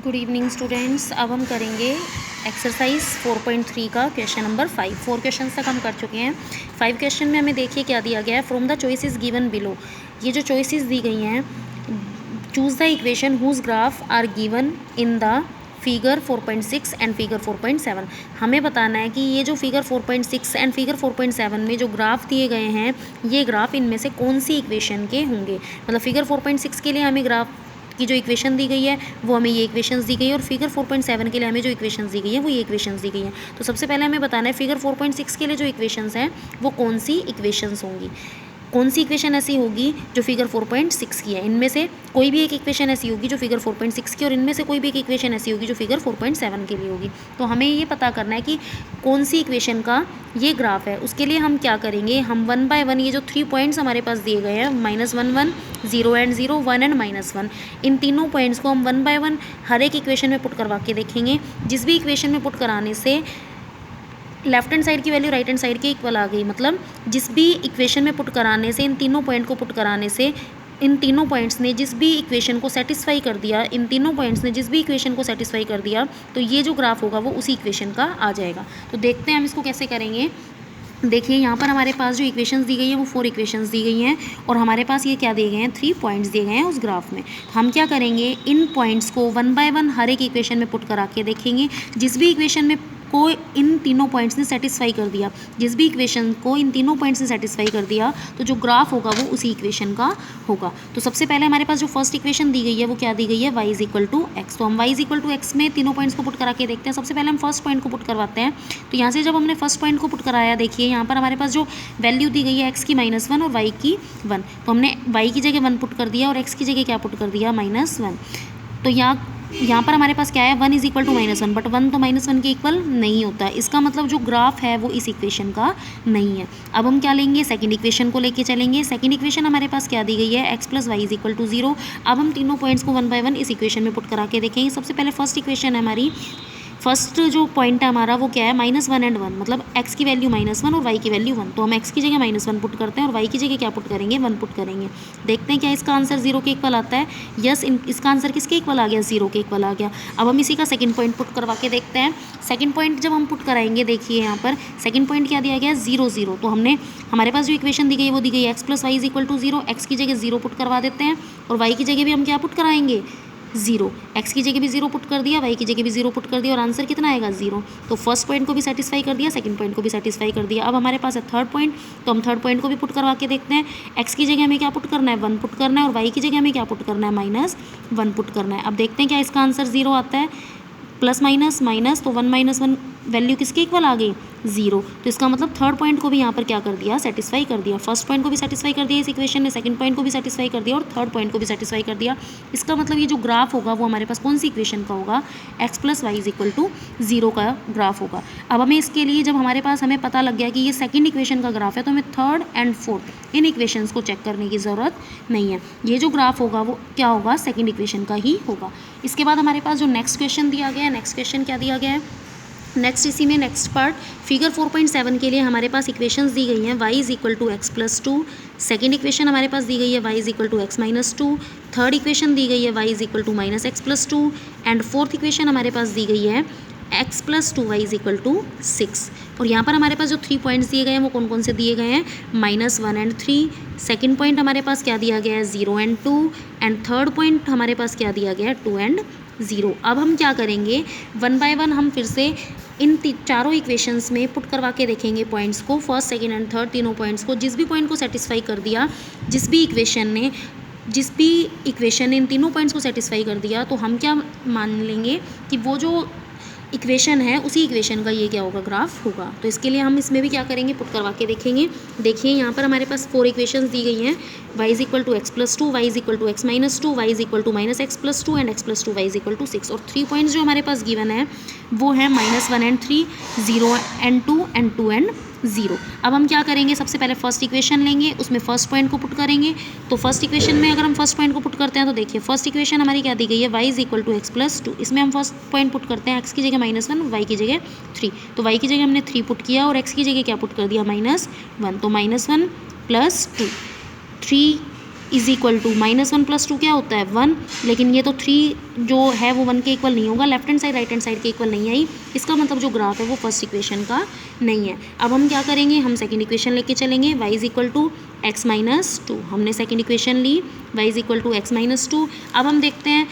Good evening students. अब हम करेंगे एक्सरसाइज 4.3 का क्वेश्चन नंबर 5। 4 क्वेश्चन तक हम कर चुके हैं। 5 क्वेश्चन में हमें देखिए क्या दिया गया है। From the choices given below, ये जो चॉइसेस दी गई हैं, choose the equation whose graph are given in the figure 4.6 and figure 4.7। हमें बताना है कि ये जो फिगर 4.6 एंड फिगर 4.7 में जो ग्राफ दिए गए हैं, ये ग्राफ इनमें से कौन सी इक्वेशन के होंगे। मतलब फिगर 4.6 के लिए हमें ग्राफ की जो इक्वेशन दी गई है वो हमें ये इक्वेशंस दी गई है, और फिगर 4.7 के लिए हमें जो इक्वेशंस दी गई है वो ये इक्वेशंस दी गई हैं। तो सबसे पहले हमें बताना है फिगर 4.6 के लिए जो इक्वेशंस हैं वो कौन सी इक्वेशंस होंगी। कौन सी इक्वेशन ऐसी होगी जो फिगर 4.6 की है। इनमें से कोई भी एक इक्वेशन ऐसी होगी जो फिगर 4.6 की, और इनमें से कोई भी एक इक्वेशन ऐसी होगी जो फिगर 4.7 के लिए होगी। तो हमें ये पता करना है कि कौन सी इक्वेशन का ये ग्राफ है। उसके लिए हम क्या करेंगे, हम 1 बाय 1 ये जो 3 पॉइंट्स हमारे पास दिए गए हैं, -1 1 0 एंड 0 1 एंड -1, इन तीनों पॉइंट्स को हम 1 बाय 1 हर एक इक्वेशन में पुट करवा के देखेंगे। जिस भी इक्वेशन में पुट कराने से लेफ्ट हैंड साइड की वैल्यू राइट हैंड साइड के इक्वल आ गई, मतलब जिस भी इक्वेशन में पुट कराने से, इन तीनों पॉइंट को पुट कराने से, इन तीनों पॉइंट्स ने जिस भी इक्वेशन को सेटिस्फाई कर दिया, इन तीनों पॉइंट्स ने जिस भी इक्वेशन को सेटिस्फाई कर दिया, तो ये जो ग्राफ होगा वो उसी इक्वेशन का आ जाएगा। तो देखते हैं हम इसको कैसे करेंगे। देखिए यहाँ पर हमारे पास जो इक्वेशंस दी गई है वो 4 इक्वेशंस दी गई हैं, और हमारे पास ये क्या दिए गए हैं, 3 पॉइंट्स दिए गए हैं उस ग्राफ में। हम क्या करेंगे, इन पॉइंट्स को 1 बाय 1 हर एक इक्वेशन में पुट करा के देखेंगे। जिस भी इक्वेशन में को इन तीनों पॉइंट्स ने सेटिस्फाई कर दिया, जिस भी इक्वेशन को इन तीनों पॉइंट्स ने सेटिस्फाई कर दिया, तो जो ग्राफ होगा वो उसी इक्वेशन का होगा। तो सबसे पहले हमारे पास जो फर्स्ट इक्वेशन दी गई है वो क्या दी गई है, y is equal to X. तो हम y is equal to X में तीनों पॉइंट्स को पुट करा के देखते हैं। सबसे पहले हम फर्स्ट पॉइंट को पुट करवाते हैं। तो यहाँ से जब हमने फर्स्ट पॉइंट को पुट कराया, देखिए यहाँ पर हमारे पास जो वैल्यू दी गई है x की -1 और y की 1, तो हमने y की जगह 1 पुट कर दिया और x की जगह क्या पुट कर दिया, -1। तो यहाँ पर हमारे पास क्या है, 1 इज इक्वल टू -1, बट 1 तो -1 के इक्वल नहीं होता है। इसका मतलब जो ग्राफ है वो इस इक्वेशन का नहीं है। अब हम क्या लेंगे, सेकंड इक्वेशन को लेके चलेंगे। सेकंड इक्वेशन हमारे पास क्या दी गई है, x plus Y is equal to 0। अब हम तीनों पॉइंट्स को 1 बाय 1 इस इक्वेशन में पुट करा के देखेंगे। सबसे पहले फर्स्ट इक्वेशन है हमारी, फर्स्ट जो पॉइंट है हमारा वो क्या है, -1 एंड 1, मतलब x की वैल्यू -1 और y की वैल्यू 1। तो हम x की जगह -1 पुट करते हैं और y की जगह क्या पुट करेंगे, 1 पुट करेंगे। देखते हैं क्या इसका आंसर 0 के इक्वल आता है। यस, इसका आंसर किसके इक्वल आ गया, 0 के इक्वल आ गया। अब हम इसी का सेकंड पॉइंट पुट करवा के देखते हैं। सेकंड पॉइंट जब हम पुट कराएंगे, देखिए यहाँ पर सेकंड पॉइंट क्या दिया गया है, 0 0। तो हमने हमारे पास जो इक्वेशन दी गई है वो दी गई है x plus Y is equal to 0। एक्स की जगह 0 पुट करवा देते हैं और y की जगह भी हम क्या पुट कराएंगे, 0। x की जगह भी 0 पुट कर दिया, y की जगह भी 0 पुट कर दिया, और आंसर कितना आएगा, 0। तो फर्स्ट पॉइंट को भी सेटिस्फाई कर दिया, सेकंड पॉइंट को भी सेटिस्फाई कर दिया। अब हमारे पास है थर्ड पॉइंट, तो हम थर्ड पॉइंट को भी पुट करवा के देखते हैं। x की जगह हमें क्या पुट करना है, 1 पुट करना है, और y की जगह हमें क्या पुट करना है, -1 पुट करना है। अब देखते हैं क्या इसका आंसर 0 आता है। प्लस माइनस माइनस, तो 1 - 1 वैल्यू किसके इक्वल आ गई, 0। तो इसका मतलब थर्ड पॉइंट को भी यहाँ पर क्या कर दिया, सेटिस्फाई कर दिया। फर्स्ट पॉइंट को भी सेटिस्फाई कर दिया इस इक्वेशन ने, सेकंड पॉइंट को भी सेटिस्फाई कर दिया और थर्ड पॉइंट को भी सेटिस्फाई कर दिया। इसका मतलब ये जो ग्राफ होगा वो हमारे पास कौन सी इक्वेशन का होगा, x plus Y is equal to 0 का ग्राफ होगा। अब हमें इसके लिए, जब हमारे पास हमें पता लग गया कि ये सेकेंड इक्वेशन का ग्राफ है, तो हमें third and fourth in equations को चेक करने की ज़रूरत नहीं है। ये जो ग्राफ होगा वो क्या होगा, सेकेंड इक्वेशन का ही होगा। इसके बाद हमारे पास जो नेक्स्ट क्वेश्चन दिया गया है, नेक्स्ट क्वेश्चन क्या दिया गया है, नेक्स्ट इसी में नेक्स्ट पार्ट फिगर 4.7 के लिए हमारे पास इक्वेशंस दी गई हैं, y is equal to x plus 2। Second equation हमारे पास दी गई है y is equal to x minus 2। Third equation दी गई है y is equal to -x plus 2। And fourth equation हमारे पास दी गई है x plus 2y is equal to 6। और यहाँ पर हमारे पास जो 3 पॉइंट्स दिए गए हैं वो कौन कौन से दिए गए हैं, -1 एंड 3। सेकेंड पॉइंट हमारे पास क्या दिया गया है, 0 एंड 2। एंड थर्ड पॉइंट हमारे पास क्या दिया गया है, 2 एंड 0। अब हम क्या करेंगे, 1 बाय 1 हम फिर से इन चारों इक्वेशंस में पुट करवा के देखेंगे पॉइंट्स को, फर्स्ट सेकंड एंड थर्ड तीनों पॉइंट्स को। जिस भी पॉइंट को सेटिस्फाई कर दिया, जिस भी इक्वेशन ने इन तीनों पॉइंट्स को सेटिस्फाई कर दिया, तो हम क्या मान लेंगे कि वो जो इक्वेशन है उसी इक्वेशन का ये क्या होगा, ग्राफ होगा। तो इसके लिए हम इसमें भी क्या करेंगे, पुट करवा के देखेंगे। देखिए यहाँ पर हमारे पास 4 इक्वेशंस दी गई हैं, y is equal to x plus 2, Y is equal to x minus 2, Y is equal to -x plus 2 and x plus 2 Y is equal to 6। और 3 पॉइंट्स जो हमारे पास गिवन है वो है -1 एंड 3, 0 एंड 2 एंड 2 एंड 0। अब हम क्या करेंगे, सबसे पहले फर्स्ट इक्वेशन लेंगे, उसमें फर्स्ट पॉइंट को पुट करेंगे। तो फर्स्ट इक्वेशन में अगर हम फर्स्ट पॉइंट को पुट करते हैं, तो देखिए फर्स्ट इक्वेशन हमारी क्या दी गई है, y is equal to x plus 2। इसमें हम फर्स्ट पॉइंट पुट करते हैं, x की जगह -1, y की जगह 3। तो y की जगह हमने 3 पुट किया और x की जगह क्या पुट कर दिया, -1। तो -1 प्लस 2, 3 इज़ इक्वल टू -1 + 2 क्या होता है 1, लेकिन ये तो 3 जो है वो 1 के इक्वल नहीं होगा, left hand side right hand side के इक्वल नहीं आई, इसका मतलब जो ग्राफ है वो फर्स्ट इक्वेशन का नहीं है। अब हम क्या करेंगे, हम सेकंड इक्वेशन लेके चलेंगे, y is equal to x - 2, हमने सेकंड इक्वेशन ली, y is equal to x - 2। अब हम देखते हैं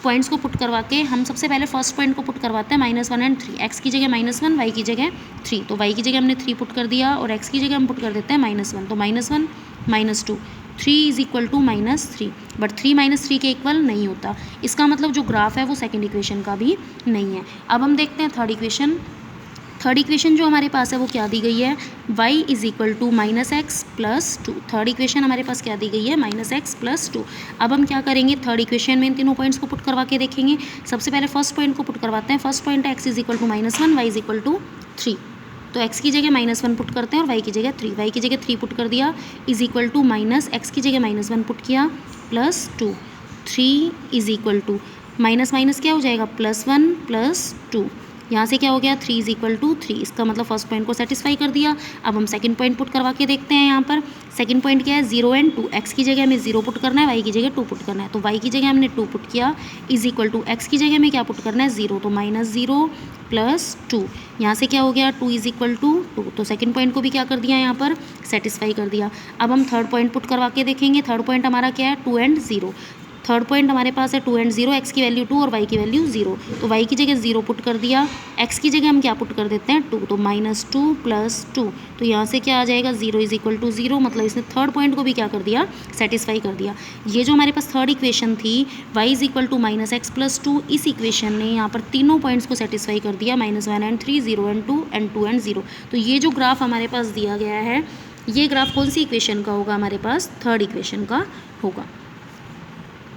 पॉइंट्स को पुट करवा के, हम सबसे पहले फर्स्ट पॉइंट को पुट करवाते हैं -1 और 3, x की जगह -1, y की जगह 3, तो y की जगह हमने 3 पुट कर दिया और x की जगह हम पुट कर देते हैं -1, तो -1 - 2, 3 इज़ इक्वल टू -3, बट 3 - 3 के इक्वल नहीं होता, इसका मतलब जो ग्राफ है वो सेकंड इक्वेशन का भी नहीं है। अब हम देखते हैं थर्ड इक्वेशन। थर्ड इक्वेशन जो हमारे पास है वो क्या दी गई है, y is equal to -x + 2, third equation हमारे पास क्या दी गई है -x + 2। अब हम क्या करेंगे, थर्ड इक्वेशन में इन तीनों पॉइंट्स को पुट करवा के देखेंगे। सबसे पहले फर्स्ट पॉइंट को पुट करवाते हैं, फर्स्ट पॉइंट है x is equal to -1, y is equal to 3, तो x की जगह -1 पुट करते हैं और y की जगह 3, y की जगह 3 पुट कर दिया, इज़ इक्वल टू -x की जगह -1 पुट किया +2, 3 इज़ इक्वल टू माइनस क्या हो जाएगा +1 + 2, यहाँ से क्या हो गया 3 इज़ इक्वल टू 3, इसका मतलब फर्स्ट पॉइंट को सेटिस्फाई कर दिया। अब हम सेकंड पॉइंट पुट करवा के देखते हैं। यहाँ पर सेकंड पॉइंट क्या है 0 और 2, x की जगह हमें 0 पुट करना है, y की जगह 2 पुट करना है, तो y की जगह हमने 2 पुट किया, इज़ इक्वल टू x की जगह में क्या पुट करना है 0, तो -0 + 2, यहाँ से क्या हो गया 2 इज़ इक्वल टू 2, तो सेकंड पॉइंट को भी क्या कर दिया यहाँ पर सेटिस्फाई कर दिया। अब हम थर्ड पॉइंट पुट करवा के देखेंगे। थर्ड पॉइंट हमारा क्या है 2 और 0, थर्ड पॉइंट हमारे पास है 2 और 0, x की वैल्यू 2 और y की वैल्यू 0, तो y की जगह 0 पुट कर दिया, x की जगह हम क्या पुट कर देते हैं 2, तो -2 + 2, तो यहाँ से क्या आ जाएगा 0 इज़ इक्वल टू 0, मतलब इसने थर्ड पॉइंट को भी क्या कर दिया सेटिस्फाई कर दिया। ये जो हमारे पास थर्ड इक्वेशन थी y is equal to -x + 2, इस इक्वेशन ने यहाँ पर तीनों पॉइंट्स को सेटिस्फाई कर दिया, -1 और 3, 0 और 2 एंड 2 और 0। तो ये जो ग्राफ हमारे पास दिया गया है, ये ग्राफ कौन सी इक्वेशन का होगा, हमारे पास थर्ड इक्वेशन का होगा।